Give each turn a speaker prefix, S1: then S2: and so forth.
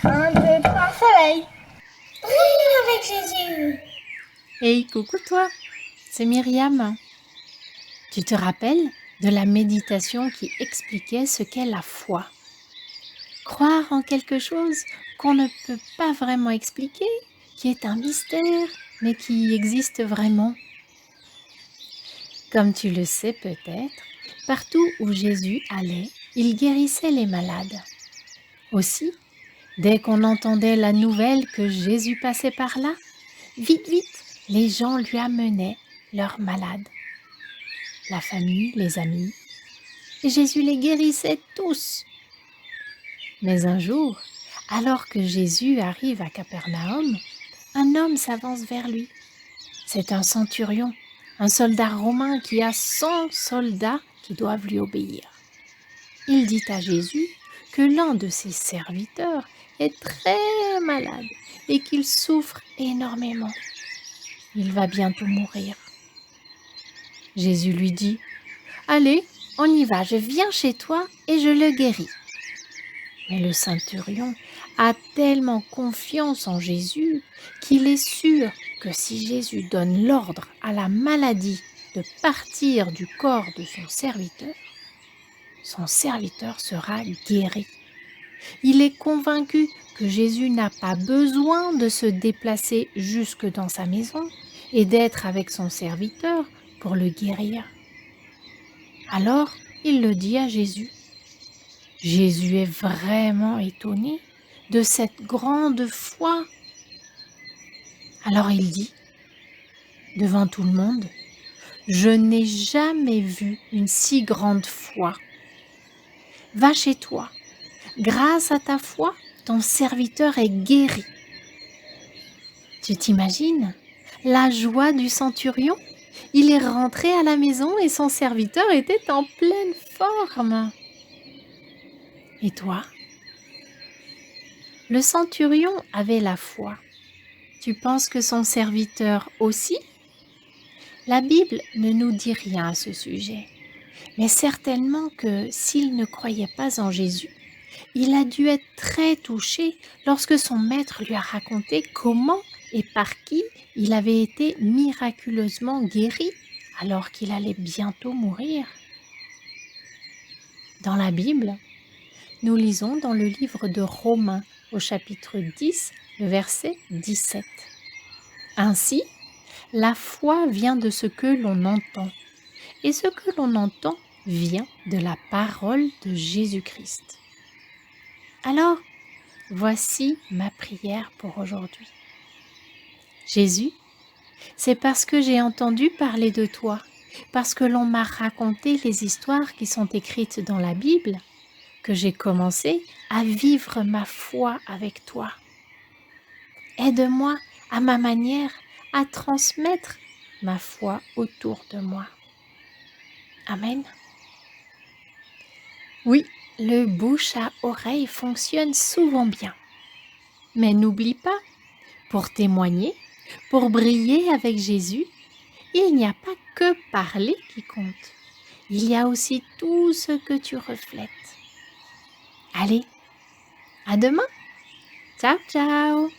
S1: Un, deux, trois, soleil. Rire avec Jésus.
S2: Hey, coucou toi, c'est Myriam. Tu te rappelles de la méditation qui expliquait ce qu'est la foi? Croire en quelque chose qu'on ne peut pas vraiment expliquer, qui est un mystère, mais qui existe vraiment. Comme tu le sais peut-être, partout où Jésus allait, il guérissait les malades. Aussi, dès qu'on entendait la nouvelle que Jésus passait par là, vite, vite, les gens lui amenaient leurs malades. La famille, les amis, et Jésus les guérissait tous. Mais un jour, alors que Jésus arrive à Capernaum, un homme s'avance vers lui. C'est un centurion, un soldat romain qui a 100 soldats qui doivent lui obéir. Il dit à Jésus que l'un de ses serviteurs est très malade et qu'il souffre énormément. Il va bientôt mourir. Jésus lui dit: Allez, on y va, je viens chez toi et je le guéris. Mais le centurion a tellement confiance en Jésus qu'il est sûr que si Jésus donne l'ordre à la maladie de partir du corps de son serviteur sera guéri. Il est convaincu que Jésus n'a pas besoin de se déplacer jusque dans sa maison et d'être avec son serviteur pour le guérir. Alors, il le dit à Jésus. Jésus est vraiment étonné de cette grande foi. Alors il dit, devant tout le monde, je n'ai jamais vu une si grande foi. Va chez toi, grâce à ta foi, ton serviteur est guéri. Tu t'imagines la joie du centurion? Il est rentré à la maison et son serviteur était en pleine forme. Et toi? Le centurion avait la foi. Tu penses que son serviteur aussi? La Bible ne nous dit rien à ce sujet, mais certainement que s'il ne croyait pas en Jésus, il a dû être très touché lorsque son maître lui a raconté comment et par qui il avait été miraculeusement guéri alors qu'il allait bientôt mourir. Dans la Bible, nous lisons dans le livre de Romains au chapitre 10, le verset 17. Ainsi, la foi vient de ce que l'on entend, et ce que l'on entend vient de la parole de Jésus-Christ. Alors, voici ma prière pour aujourd'hui. Jésus, c'est parce que j'ai entendu parler de toi, parce que l'on m'a raconté les histoires qui sont écrites dans la Bible, que j'ai commencé à vivre ma foi avec toi. Aide-moi à ma manière à transmettre ma foi autour de moi. Amen. Oui, le bouche à oreille fonctionne souvent bien. Mais n'oublie pas, pour témoigner, pour briller avec Jésus, il n'y a pas que parler qui compte. Il y a aussi tout ce que tu reflètes. Allez, à demain. Ciao, ciao.